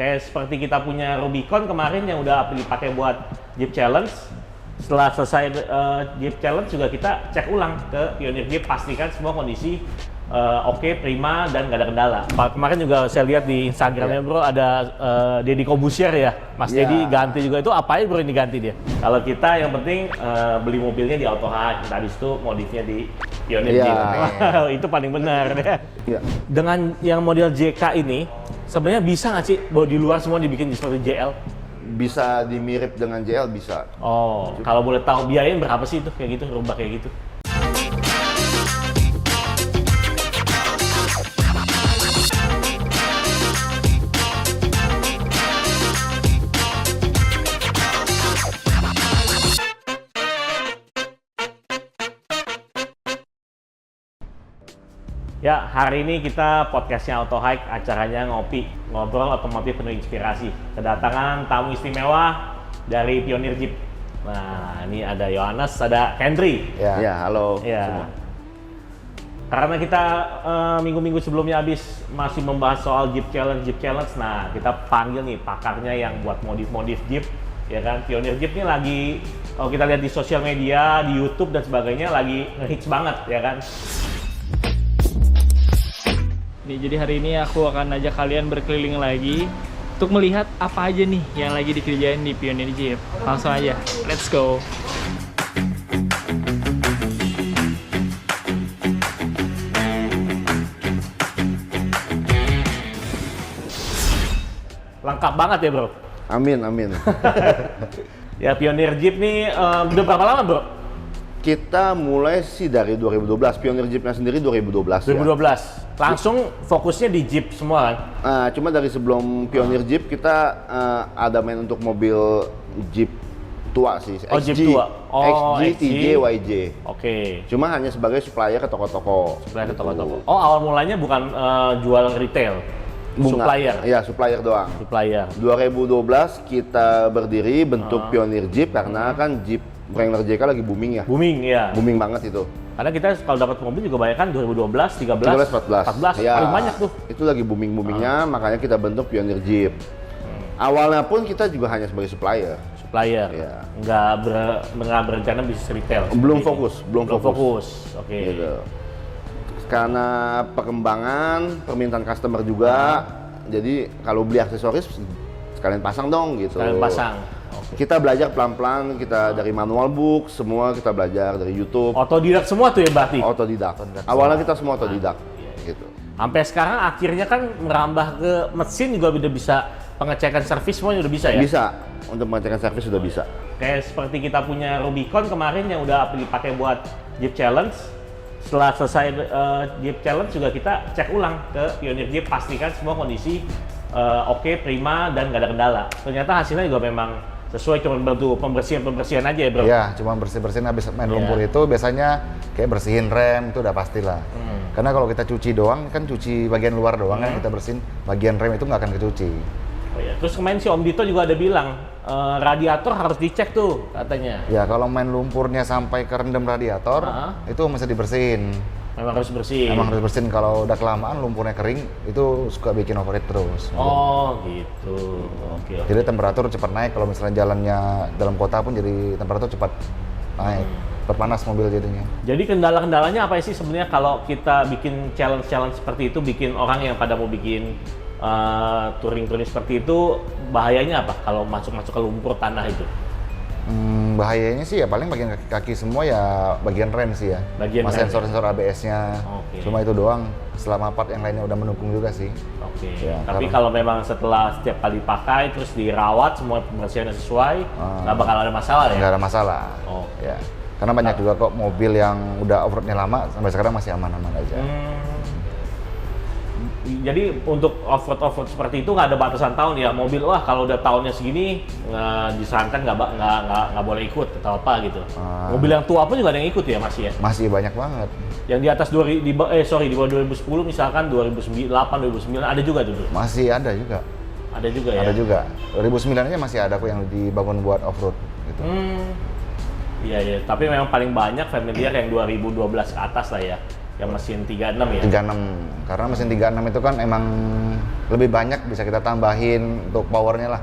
Kayak seperti kita punya Rubicon kemarin yang udah dipakai buat Jeep Challenge. Setelah selesai Jeep Challenge juga kita cek ulang ke Pioneer Jeep, pastikan semua kondisi oke, prima, dan nggak ada kendala. Kemarin juga saya lihat di Instagramnya bro, ada Deddy Kobusier ya, Mas Deddy ganti juga. Itu apain bro ini ganti dia? Kalau kita yang penting beli mobilnya di Auto Hike, habis itu modifnya di Pioneer Jeep. Itu paling benar ya. Dengan yang model JK ini, sebenarnya bisa nggak sih bahwa di luar semua dibikin seperti JL? Bisa dimirip dengan JL, bisa. Oh, kalau boleh tahu biayanya berapa sih itu kayak gitu, rubah kayak gitu? Ya, hari ini kita podcastnya Auto Hike, acaranya ngopi, ngobrol otomotif penuh inspirasi. Kedatangan tamu istimewa dari Pioneer Jeep. Nah, ini ada Yohanes, ada Henry. Ya, halo Ya. semua. Karena kita minggu-minggu sebelumnya habis masih membahas soal Jeep Challenge. Nah, kita panggil nih pakarnya yang buat modif-modif Jeep, ya kan? Pioneer Jeep ini lagi, kalau kita lihat di sosial media, di YouTube dan sebagainya, lagi ngehits banget, ya kan? Jadi hari ini aku akan ajak kalian berkeliling lagi untuk melihat apa aja nih yang lagi dikerjain di Pioneer Jeep. Langsung aja, let's go! Lengkap banget ya bro? Amin. Ya Pioneer Jeep nih udah berapa lama bro? Kita mulai sih dari 2012, Pioneer Jeepnya sendiri 2012 ya. 2012. Langsung fokusnya di Jeep semua kan? Cuma dari sebelum Pioneer Jeep kita ada main untuk mobil Jeep tua sih. Oh, Jeep tua. Oh, XG, TJ, YJ. Oke. Cuma hanya sebagai supplier ke toko-toko. Supplier ke toko-toko. Oh, awal mulanya bukan jual retail? Supplier? Iya, supplier doang. Supplier. 2012 kita berdiri bentuk Pioneer Jeep karena kan Jeep Wrangler JK lagi booming ya. Booming ya. Booming banget itu. Karena kita kalau dapat mobil juga banyak kan 2012, 13, 14 ya, paling banyak tuh. Itu lagi boomingnya, makanya kita bentuk Pioneer Jeep. Awalnya pun kita juga hanya sebagai supplier. Supplier. Ya. Nggak berencana bisnis retail. Belum Belum fokus. Oke. Gitu. Karena perkembangan, permintaan customer juga. Jadi kalau beli aksesoris sekalian pasang dong gitu. Sekalian pasang. Okay. Kita belajar pelan-pelan, kita dari manual book, semua kita belajar dari YouTube. Otodidak semua tuh ya berarti? Otodidak. Awalnya kita semua otodidak. Gitu. Sampai sekarang akhirnya kan merambah ke mesin juga udah bisa, pengecekan servis semuanya udah bisa ya? Bisa, untuk pengecekan servis sudah bisa. Kayak seperti kita punya Rubicon kemarin yang udah dipakai buat Jeep Challenge. Setelah selesai Jeep Challenge juga kita cek ulang ke Pioneer Jeep, pastikan semua kondisi oke, prima, dan nggak ada kendala. Ternyata hasilnya juga memang sesuai, cuma bantu pembersihan aja ya bro? Iya, cuma bersih-bersihin habis main lumpur itu biasanya kayak bersihin rem itu udah pastilah. Karena kalau kita cuci doang, kan cuci bagian luar doang kan, kita bersihin bagian rem itu nggak akan kecuci. Oh iya. Terus kemarin si Om Dito juga ada bilang, radiator harus dicek tuh katanya. Ya kalau main lumpurnya sampai kerendam radiator, itu mesti dibersihin. Memang harus bersih. Emang harus bersihin, kalau udah kelamaan lumpurnya kering, itu suka bikin overheat terus. Oh gitu, oke. Jadi temperatur cepat naik, kalau misalnya jalannya dalam kota pun jadi temperatur cepat naik, perpanas mobil jadinya. Jadi kendala-kendalanya apa sih sebenarnya kalau kita bikin challenge seperti itu, bikin orang yang pada mau bikin touring seperti itu, bahayanya apa kalau masuk ke lumpur tanah itu? Bahayanya sih ya paling bagian kaki semua ya, bagian rem sih ya. Bagian Mas rem, sensor ABS-nya. Oke. Cuma itu doang. Selama part yang lainnya udah mendukung juga sih. Oke. Ya, Tapi kalau memang setelah setiap kali pakai terus dirawat, semua pembersihannya sesuai, nggak bakal ada masalah ya? Nggak ada masalah. Oh. Ya. Karena banyak juga kok mobil yang udah off-roadnya lama sampai sekarang masih aman-aman aja. Jadi untuk off-road seperti itu nggak ada batasan tahun ya, mobil wah kalau udah tahunnya segini disarankan nggak boleh ikut atau apa gitu. Mobil yang tua pun juga ada yang ikut ya masih ya? Masih banyak banget. Yang di atas di bawah 2010 misalkan 2008, 2009 ada juga dulu? Masih ada juga. Ada juga ya? Ada juga. 2009 aja masih ada kok yang dibangun buat off-road gitu. Iya, tapi memang paling banyak familiar yang 2012 ke atas lah ya. yang mesin 36 ya? 36. Karena mesin 36 itu kan emang lebih banyak bisa kita tambahin untuk powernya lah.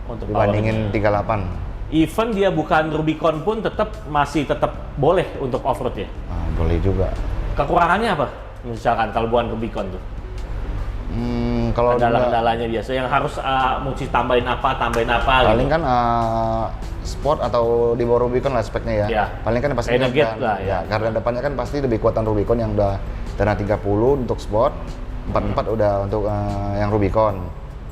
Untuk Dibandingin 38. Even dia bukan Rubicon pun masih tetap boleh untuk off-road ya? Nah, boleh juga. Kekurangannya apa? Misalkan kalau bukan Rubicon tuh? Kalau Kendala-kendalanya biasa yang harus mesti tambahin apa paling gitu. kan sport atau di bawah Rubicon lah speknya ya. Ya. Paling kan pasti Renegade kan, lah, ya. gardan depannya kan pasti lebih kuatan Rubicon yang udah Dana 30 untuk sport, 44 udah untuk yang Rubicon.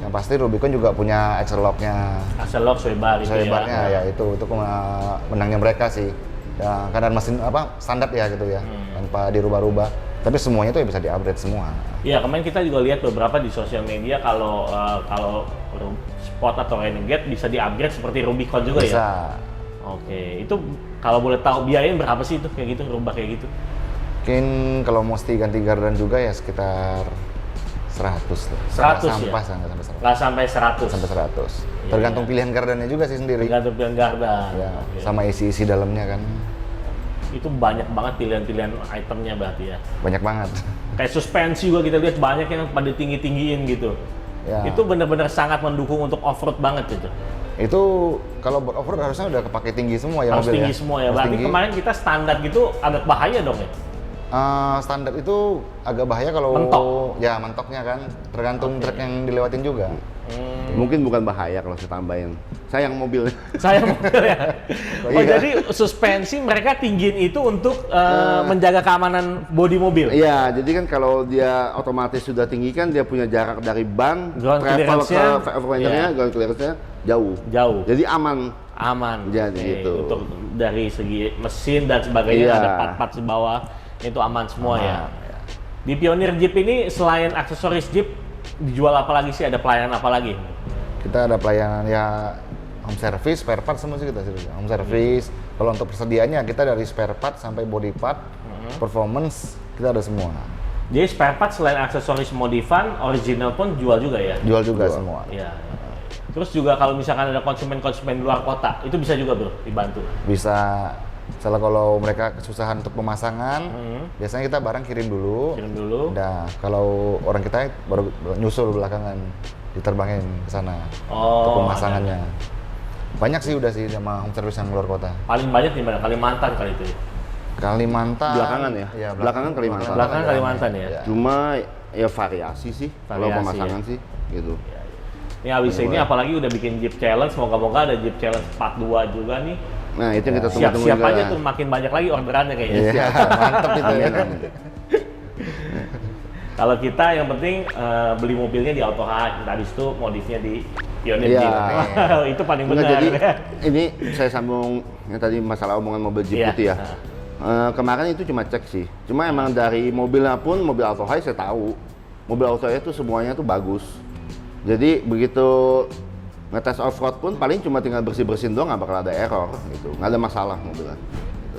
Yang pasti Rubicon juga punya axle lock-nya. Axle lock, sway bar itu Lebarnya ya itu menangnya mereka sih. Ya, keadaan mesin standar ya gitu ya, tanpa dirubah-rubah. Tapi semuanya itu ya bisa di-upgrade semua. Iya, kemarin kita juga lihat beberapa di sosial media kalau Sport atau Renegade bisa di-upgrade seperti Rubicon juga Bisa. ya? Oke, itu kalau boleh tahu biayanya berapa sih itu kayak gitu, rubah kayak gitu? Mungkin kalau mesti ganti gardan juga ya sekitar 100 lah. 100 ya? Nggak sampai 100. Nggak sampai 100? Sampai 100. Iya, Tergantung iya. pilihan gardannya juga sih sendiri. Tergantung pilihan gardan. Ya, Oke. sama isi-isi dalamnya kan. Itu banyak banget pilihan-pilihan itemnya berarti ya? Banyak banget. Kayak suspensi juga kita lihat banyak yang pada tinggi-tinggiin gitu. Ya. Itu benar-benar sangat mendukung untuk off-road banget itu. Itu kalau buat off-road harusnya udah kepake tinggi semua ya Harus mobil tinggi ya. semua ya. Harus Berarti tinggi. kemarin kita standar gitu agak bahaya dong ya? Standar itu agak bahaya kalau Mentok. ya mentoknya kan tergantung trek yang dilewatin juga. Mungkin bukan bahaya kalau saya tambahin. Sayang mobilnya. Saya mobil ya. Oh, Iya. jadi suspensi mereka tinggiin itu untuk menjaga keamanan bodi mobil. Iya, jadi kan kalau dia otomatis sudah tinggi kan dia punya jarak dari ban, Ground travel ke clearance-nya, fendernya, iya. ground clearance-nya jauh. Jauh. Jadi aman. Aman. Jadi Oke, gitu. Untuk dari segi mesin dan sebagainya Iya. ada part-part di bawah itu aman semua ya. Aman, ya. Di Pioneer Jeep ini selain aksesoris Jeep dijual apa lagi sih? Ada pelayanan apa lagi? Kita ada pelayanan ya home service, spare part semua sih kita sih. Home service. Kalau untuk persediaannya kita dari spare part sampai body part, performance kita ada semua. Jadi spare part selain aksesoris modifan, original pun jual juga ya? Jual juga semua. Iya. Terus juga kalau misalkan ada konsumen-konsumen di luar kota, itu bisa juga bro dibantu? Bisa. Misalnya kalau mereka kesusahan untuk pemasangan, biasanya kita barang kirim dulu. Kirim dulu. Nah, kalau orang kita baru nyusul belakangan, diterbangin ke sana Oh, untuk pemasangannya. Banyak sih udah sih sama home service yang luar kota. Paling banyak di mana? Kalimantan kali itu ya? Kalimantan. Belakangan ya? Iya, Belakangan Kalimantan. Belakangan Kalimantan ya? Iya. Cuma ya variasi sih kalau Variasi, pemasangan ya. sih gitu. Ini abis ini apalagi udah bikin Jeep Challenge, moga-moga ada Jeep Challenge Part 2 juga nih. Nah, itu yang kita tunggu-tunggu Siap-siap juga. aja tuh makin banyak lagi orderannya kayaknya. Iya, mantap itu. Amin, amin. Kalau kita yang penting beli mobilnya di Auto Hike, habis itu modifnya di Pioneer Iya. Jeep. Wah, itu paling Enggak, benar. jadi ini saya sambung yang tadi masalah omongan mobil Jeep Iya. itu ya. Kemarin itu cuma cek sih. Cuma emang dari mobilnya pun, mobil Auto Hike saya tahu. Mobil Auto Hike itu semuanya tuh bagus. Jadi begitu ngetes off-road pun paling cuma tinggal bersih-bersihin doang, nggak bakal ada error gitu. Nggak ada masalah mobilnya.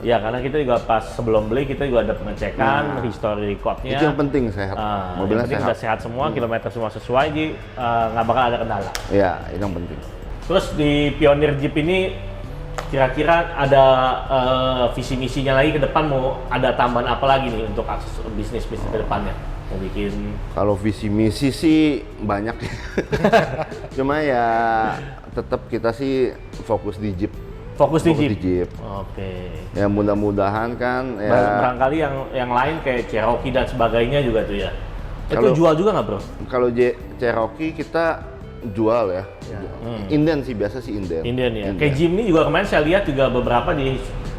Ya, karena kita juga pas sebelum beli kita juga ada pengecekan, history record-nya. Itu yang penting sehat. Mobilnya yang penting sehat. udah sehat semua, kilometer semua sesuai, jadi nggak bakal ada kendala. Iya, itu yang penting. Terus di Pioneer Jeep ini kira-kira ada visi misinya lagi ke depan, mau ada tambahan apa lagi nih untuk akses bisnis ke depannya? Mau bikin Kalau visi misi sih banyak. Cuma ya tetap kita sih fokus di Jeep. fokus di Fokus Jeep. di Jeep. Oke. Ya mudah-mudahan kan ya. Barangkali yang lain kayak Cherokee dan sebagainya juga tuh ya. Kalau- Itu jual juga nggak bro? Kalau Cherokee kita jual ya. Inden sih, biasa sih inden. Indian ya. Kayak Jimny juga kemarin saya lihat juga beberapa di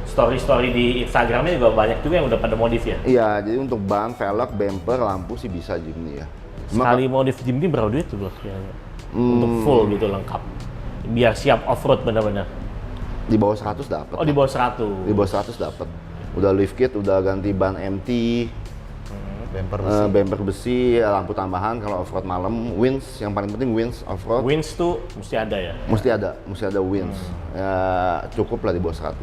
story-story di Instagramnya juga banyak juga yang udah pada modif ya. Iya, jadi untuk ban, velg, bumper, lampu sih bisa Jimny ya. Cuma Sekali modif Jimny berapa duit tuh bro? Untuk full gitu lengkap. Biar siap off-road benar-benar. di bawah 100 dapat. Oh di bawah 100. Di bawah 100 dapat. Udah lift kit, udah ganti ban MT, Bumper bumper besi, lampu tambahan kalau off-road malam, winch, yang paling penting winch off-road. Winch tuh mesti ada ya. Mesti ada winch. Ya, cukup lah di bawah 100.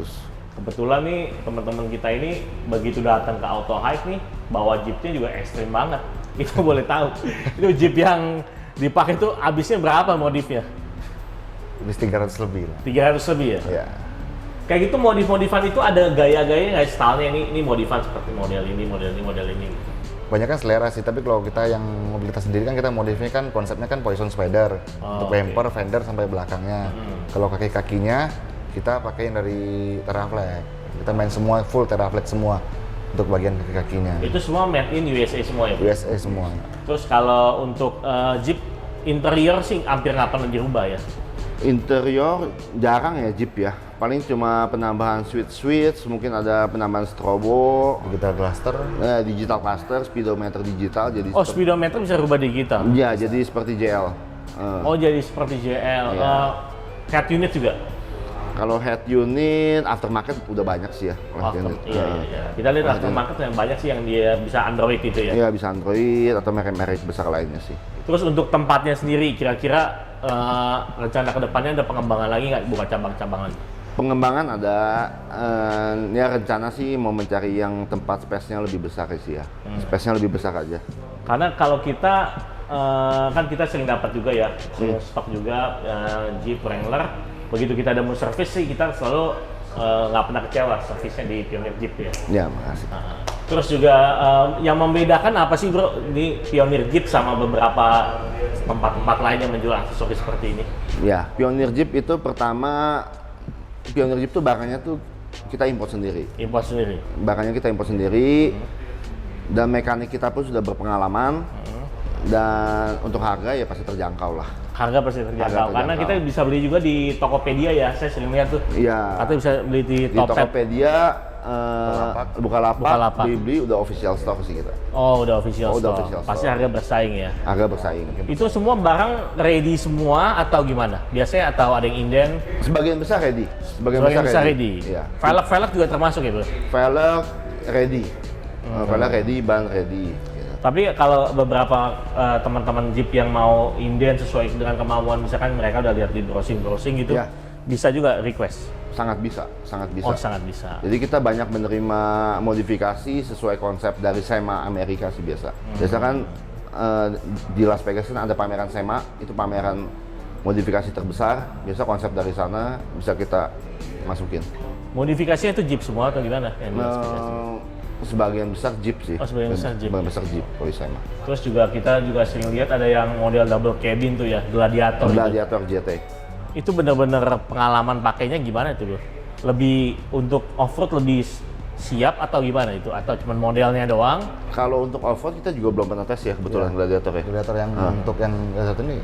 Kebetulan nih teman-teman kita ini begitu datang ke Auto Hike nih bawa Jeepnya juga ekstrim banget. Itu boleh tahu. Itu Jeep yang dipakai tuh habisnya berapa modifnya? Habis 300 lebih lah. 300 lebih ya? Ya. Kayak gitu modif-modifan itu ada gaya-gayanya nggak, stylenya ini modifan seperti model ini, model ini. Banyak kan selera sih, tapi kalau kita yang mobilitas sendiri kan kita modifnya kan konsepnya kan Poison Spider untuk bumper, fender sampai belakangnya. Kalau kaki-kakinya kita pakai yang dari Teraflex. Kita main semua full Teraflex semua untuk bagian kaki-kakinya. Itu semua made in USA semua ya? USA semua. Terus kalau untuk Jeep interior sih hampir nggak pernah dirubah ya? Interior jarang ya Jeep ya. Paling cuma penambahan switch, mungkin ada penambahan strobo, digital cluster, speedometer digital. Jadi speedometer bisa rubah digital? Iya, jadi seperti JL. Jadi seperti JL. Iya. Head unit juga? Kalau head unit, aftermarket udah banyak sih ya. Iya. Kita lihat aftermarket yang banyak sih yang dia bisa Android itu ya? Iya, bisa Android atau merek-merek besar lainnya sih. Terus untuk tempatnya sendiri, kira-kira rencana kedepannya ada pengembangan lagi nggak? Bukan cabang-cabangan? Pengembangan ada, ya rencana sih mau mencari yang tempat space-nya lebih besar sih ya. Space-nya lebih besar aja. Karena kalau kita, kan kita sering dapat juga ya, stok juga Jeep Wrangler. Begitu kita ada mau service sih, kita selalu nggak pernah kecewa servisnya di Pioneer Jeep ya. Ya, makasih. Terus juga yang membedakan apa sih bro, di Pioneer Jeep sama beberapa tempat-tempat lain yang menjual aksesoris seperti ini? Ya, Pioneer Jeep itu pertama, Pioneer Jeep tuh barangnya tuh kita import sendiri. Import sendiri? Barangnya kita import sendiri, dan mekanik kita pun sudah berpengalaman, dan untuk harga ya pasti terjangkau lah. Harga pasti terjangkau, karena kita bisa beli juga di Tokopedia ya, saya sering lihat tuh. Iya. Atau bisa beli di Tokopedia, Bukalapak, Blibli udah official store sih kita. Oh, udah official store. Udah official store. Pasti harga bersaing ya? Harga bersaing. Itu semua barang ready semua atau gimana? Biasanya atau ada yang inden? Sebagian besar ready. Sebagian besar ready. Iya. Velg juga termasuk ya bro? Velg ready. Velg ready, ban ready. Tapi kalau beberapa teman-teman Jeep yang mau inden sesuai dengan kemauan, misalkan mereka udah lihat di browsing gitu, ya, bisa juga request? Sangat bisa, sangat bisa. Oh, sangat bisa. Jadi kita banyak menerima modifikasi sesuai konsep dari SEMA Amerika sih biasa. Biasa kan di Las Vegas kan ada pameran SEMA, itu pameran modifikasi terbesar. Biasa konsep dari sana bisa kita masukin. Modifikasinya itu Jeep semua atau gimana? Sebagian besar Jeep sih. Oh, sebagian besar Jeep. Sebagian besar Jeep kalau SEMA. Terus juga kita juga sering lihat ada yang model double cabin tuh ya, Gladiator. Gladiator GT. Itu bener-bener pengalaman pakainya gimana itu bro? Lebih untuk off-road lebih siap atau gimana itu? Atau cuma modelnya doang? Kalau untuk off-road kita juga belum pernah tes ya kebetulan Gladiator ya. Gladiator yang untuk yang satu ini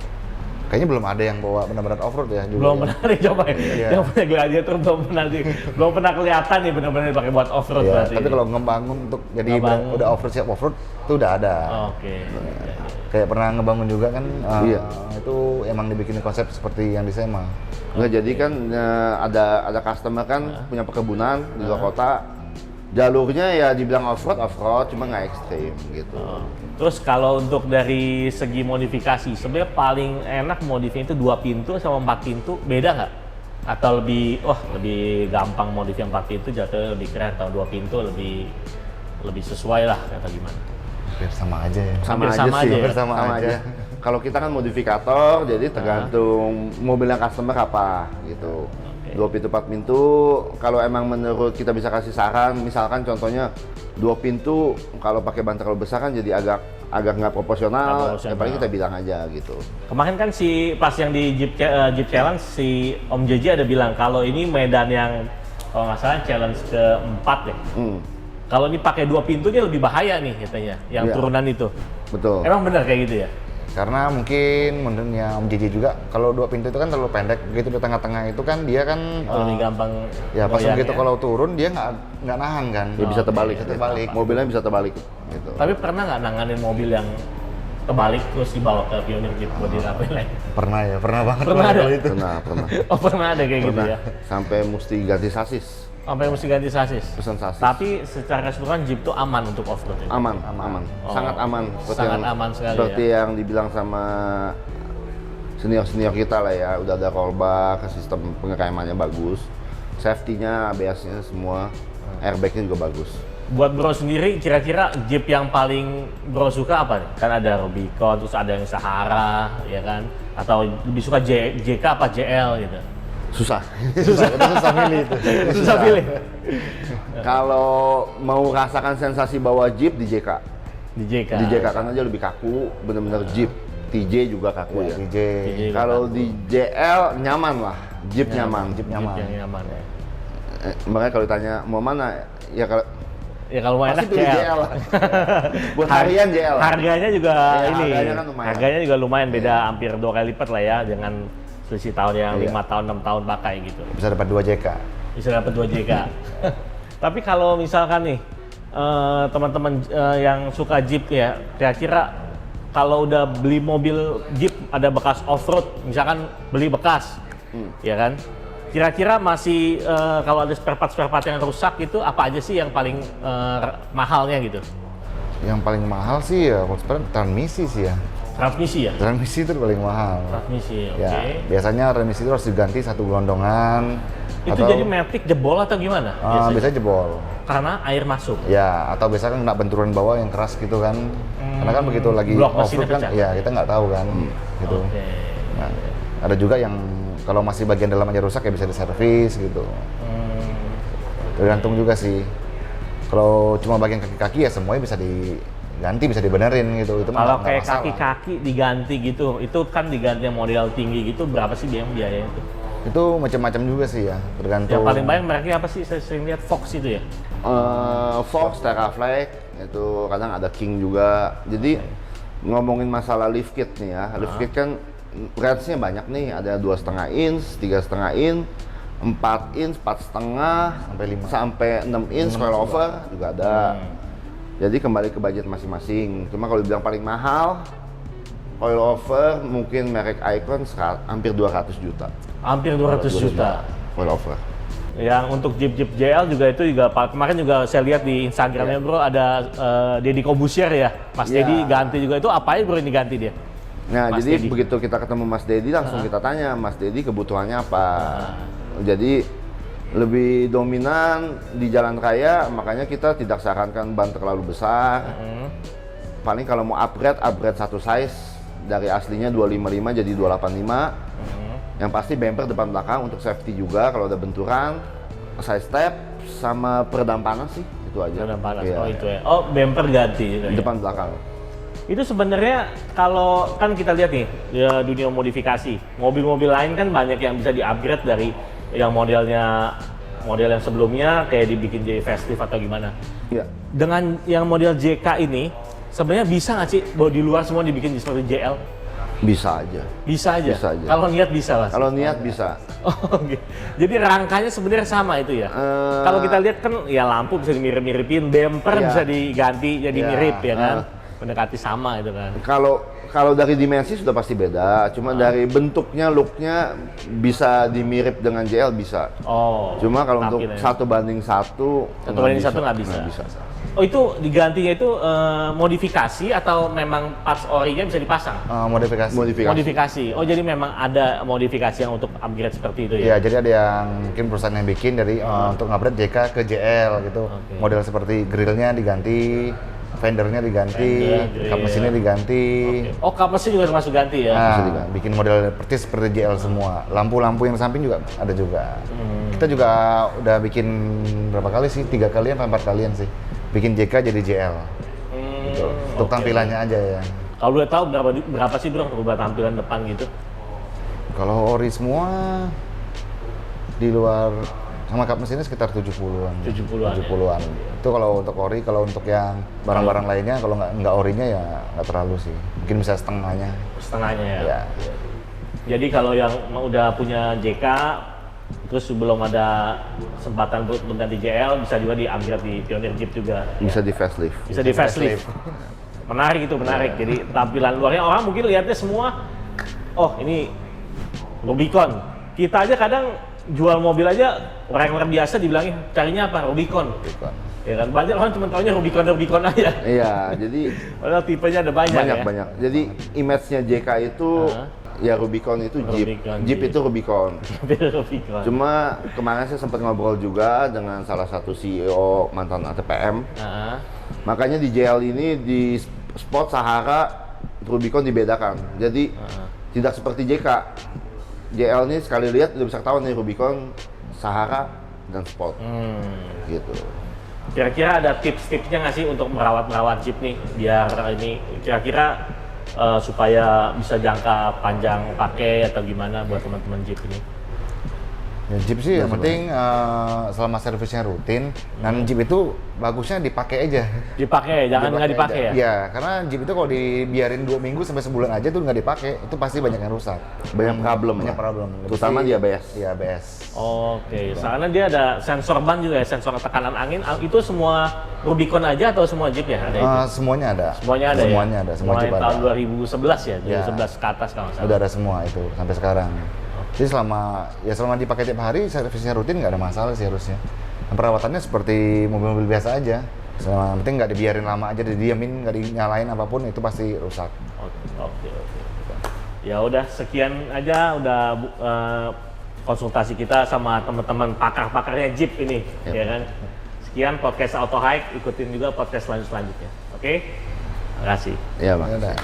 kayaknya belum ada yang bawa benar-benar off-road ya. Belum pernah dicoba ya? Yang punya Gladiator belum pernah kelihatan nih benar-benar dipakai buat off-road berarti. Tapi kalau ngebangun untuk jadi udah off-road siap off-road itu udah ada. Oke. Kayak pernah ngebangun juga kan, itu emang dibikin konsep seperti yang di SEMA. Nggak, jadi kan ada customer kan punya perkebunan di luar kota, jalurnya ya dibilang off-road, cuma nggak ekstrim gitu. Terus kalau untuk dari segi modifikasi, sebenarnya paling enak modifnya itu 2 pintu sama 4 pintu, beda nggak? Atau lebih gampang modif yang 4 pintu jatuhnya lebih keren, atau 2 pintu lebih sesuai lah, atau gimana? Hampir sama aja ya. Sama aja. Kalau kita kan modifikator, jadi tergantung mobil yang customer apa gitu. 2 pintu, 4 pintu, kalau emang menurut kita bisa kasih saran, misalkan contohnya 2 pintu, kalau pakai ban terlalu besar kan jadi agak nggak proporsional, ya paling kita bilang aja gitu. Kemarin kan pas yang di Jeep Challenge, si Om JJ ada bilang kalau ini medan yang kalau nggak salah challenge ke-4 deh. Kalau ini pakai 2 pintu dia lebih bahaya nih katanya, yang turunan itu. Betul. Emang benar kayak gitu ya? Karena mungkin menurutnya Om JJ juga, kalau 2 pintu itu kan terlalu pendek, begitu di tengah-tengah itu kan dia kan lebih gampang. Ya pas begitu kalau turun dia nggak nahan kan. Dia bisa terbalik. Mobilnya bisa terbalik. Gitu. Tapi pernah nggak nanganin mobil yang terbalik terus dibawa ke Pioneer Jeep buat dirapain lagi? Pernah banget. Pernah ada? Itu. Pernah. Oh pernah ada kayak gitu ya? Sampai mesti ganti sasis. Sampai mesti ganti sasis? Pesan sasis. Tapi secara keseluruhan Jeep tuh aman untuk off-road ya? Aman. Sangat aman. Aman sekali seperti yang dibilang sama senior kita lah ya, udah ada rollbar, sistem pengeremannya bagus, safety-nya, ABS-nya semua, airbag-nya juga bagus. Buat bro sendiri, kira-kira Jeep yang paling bro suka apa nih? Kan ada Rubicon, terus ada yang Sahara, ya kan? Atau lebih suka JK apa JL gitu? Susah. Susah, kita susah milih itu. Susah pilih. Kalau mau rasakan sensasi bawa Jeep di JK. Di JK. Di JK kan aja lebih kaku, bener-bener Jeep. TJ juga kaku ya. DJ. Kalau di JL nyaman lah, Jeep nyaman. Jeep Jeep nyaman. yang nyaman ya. Makanya kalau ditanya mau mana, ya kalau Ya kalau mau pasti enak pilih JL. JL lah. Buat harian JL. Harganya juga Ya, ini. harganya kan lumayan. Harganya juga lumayan beda hampir 2 kali lipat lah ya dengan selisih tahun yang 5 tahun 6 tahun pakai gitu. Bisa dapat 2 JK. Bisa dapat 2 JK. Tapi kalau misalkan nih teman-teman yang suka Jeep ya, kira-kira kalau udah beli mobil Jeep ada bekas off-road, misalkan beli bekas, ya kan? Kira-kira masih kalau ada spare part yang rusak itu apa aja sih yang paling mahalnya gitu? Yang paling mahal sih ya, kalau sekarang transmisi sih ya. Transmisi ya? Transmisi itu paling mahal. Transmisi, oke. Ya, biasanya transmisi itu harus diganti 1 gelondongan. Itu jadi matic jebol atau gimana? Biasanya jebol. Karena air masuk. Ya, atau biasanya kan kena benturan bawah yang keras gitu kan. Karena kan begitu lagi Blok off-road mesinnya kan, pecah. ya kita nggak tahu kan. Gitu. Oke. Nah, ada juga yang kalau masih bagian dalam aja rusak ya bisa diservis gitu. Tergantung juga sih. Kalau cuma bagian kaki-kaki ya semuanya bisa diganti, bisa dibenerin gitu. Itu mah Kalau nggak kayak masalah. kaki-kaki diganti gitu, itu kan diganti yang model tinggi gitu, berapa sih biayanya itu? Itu macam-macam juga sih ya, tergantung. Yang paling banyak mereknya apa sih? Saya sering lihat Fox itu ya. Fox, Teraflex, itu kadang ada King juga. Jadi ngomongin masalah lift kit nih ya, lift kit kan range-nya banyak nih, ada 2,5 inch, 3,5 inch, 4 inch, 4,5 Sampai 5. sampai 6 inch coilover juga ada. Jadi kembali ke budget masing-masing. Cuma kalau dibilang paling mahal, coilover mungkin merek Icon hampir 200 juta. Hampir 200 juta. Coilover. Yang untuk Jeep JL juga itu juga kemarin juga saya lihat di Instagramnya bro ada Deddy Kobusier ya, Mas Iya. Deddy ganti juga itu apa aja bro ini ganti dia? Nah, Mas jadi Deddy. begitu kita ketemu Mas Deddy langsung kita tanya, Mas Deddy kebutuhannya apa? Jadi lebih dominan di jalan raya, makanya kita tidak sarankan ban terlalu besar. Paling kalau mau upgrade satu size dari aslinya 255 jadi 285. Yang pasti bumper depan belakang untuk safety juga kalau ada benturan, side step sama peredam panas sih, itu aja. Peredam panas. Iya, Oh itu ya. Oh bumper ganti juga ya. depan belakang. Itu sebenarnya kalau kan kita lihat nih ya, dunia modifikasi, mobil-mobil lain kan banyak yang bisa di-upgrade dari yang model yang sebelumnya kayak dibikin jadi facelift atau gimana. Iya. Dengan yang model JK ini sebenarnya bisa nggak sih bahwa di luar semua dibikin seperti JL? Bisa aja. Bisa aja. Bisa aja. Kalau niat bisa lah. Kalau niat bisa. Oh, oke. Jadi rangkanya sebenarnya sama itu ya. Kalau kita lihat kan ya lampu bisa dimirip-miripin, bumper Iya. bisa diganti jadi Iya. mirip ya kan. Mendekati sama itu kan. Kalau dari dimensi sudah pasti beda, cuma dari bentuknya, looknya bisa dimirip dengan JL bisa. Oh. Cuma kalau untuk tampilannya. 1:1 nggak bisa. Oh itu digantinya itu modifikasi atau memang parts orinya bisa dipasang? Modifikasi. Modifikasi. Oh jadi memang ada modifikasi yang untuk upgrade seperti itu Iya, ya? jadi ada yang mungkin perusahaan yang bikin dari untuk ngupgrade JK ke JL gitu. Oke. Model seperti grillnya diganti, fendernya diganti, Fender, kap grill. mesinnya diganti. Oh kap mesin juga termasuk ganti ya? Nah, bikin model persis seperti JL semua. Lampu-lampu yang samping juga ada juga. Kita juga udah bikin berapa kali sih? 3 kalian atau 4 kalian sih. Bikin JK jadi JL. Gitu. Untuk oke. tampilannya aja ya. Kalau boleh tahu berapa sih bro rubah tampilan depan gitu? Kalau ori semua di luar sama kap mesinnya sekitar 70-an. 70-an, 70-an. Itu kalau untuk ori, kalau untuk yang barang-barang lainnya kalau nggak orinya ya nggak terlalu sih. Mungkin bisa setengahnya. Setengahnya ya? Ya. Jadi kalau yang udah punya JK terus belum ada kesempatan buat mengganti JL bisa juga di-upgrade di Pioneer Jeep juga. Bisa di facelift. Bisa di facelift. Menarik itu, menarik. Jadi tampilan luarnya orang mungkin lihatnya semua, oh ini Rubicon. Kita aja kadang jual mobil aja orang biasa dibilangin carinya apa? Rubicon. Ya kan banyak orang cuma taunya Rubicon aja. Iya, jadi Padahal tipenya ada banyak, ya. banyak. Jadi image-nya JK itu ya Rubicon itu Jeep. Rubicon, Jeep Jeep. itu Rubicon. Rubicon. Cuma kemarin saya sempat ngobrol juga dengan salah satu CEO mantan ATPM. Nah, Makanya di JL ini di spot Sahara Rubicon dibedakan. Jadi tidak seperti JK. JL ini sekali lihat udah bisa ketahuan nih Rubicon, Sahara, dan Sport. Gitu. Kira-kira ada tips-tipsnya nggak sih untuk merawat Jeep nih biar ini kira-kira supaya bisa jangka panjang pakai atau gimana buat teman-teman Jeep ini? Ya, Jeep sih yang penting selama servisnya rutin, dan Jeep itu bagusnya dipakai aja. Dipakai, jangan nggak dipakai ya? Iya, karena Jeep itu kalau dibiarin 2 minggu sampai sebulan aja tuh nggak dipakai, itu pasti banyak yang rusak. Banyak problem. Banyak problem. Terutama di ABS. Iya, ABS. Oke, soalnya dia ada sensor ban juga ya, sensor tekanan angin. Itu semua Rubicon aja atau semua Jeep ya? Ada itu? Semuanya ada. Semuanya ada Semuanya ya? ada. Semua Mulai Jeep tahun ada. 2011 ya? Ya. 2011 ke atas kalau nggak salah. Udah ada semua itu sampai sekarang. Jadi selama dipakai tiap hari, servisnya rutin nggak ada masalah sih harusnya. Dan perawatannya seperti mobil-mobil biasa aja. Yang penting nggak dibiarin lama aja, didiamin, nggak dinyalain apapun, itu pasti rusak. Oke. Ya udah, sekian aja udah konsultasi kita sama teman-teman pakar-pakarnya Jeep ini, ya kan. Sekian podcast Auto Hike, ikutin juga podcast selanjutnya. Oke? Terima kasih. Iya, Bang. Ya udah.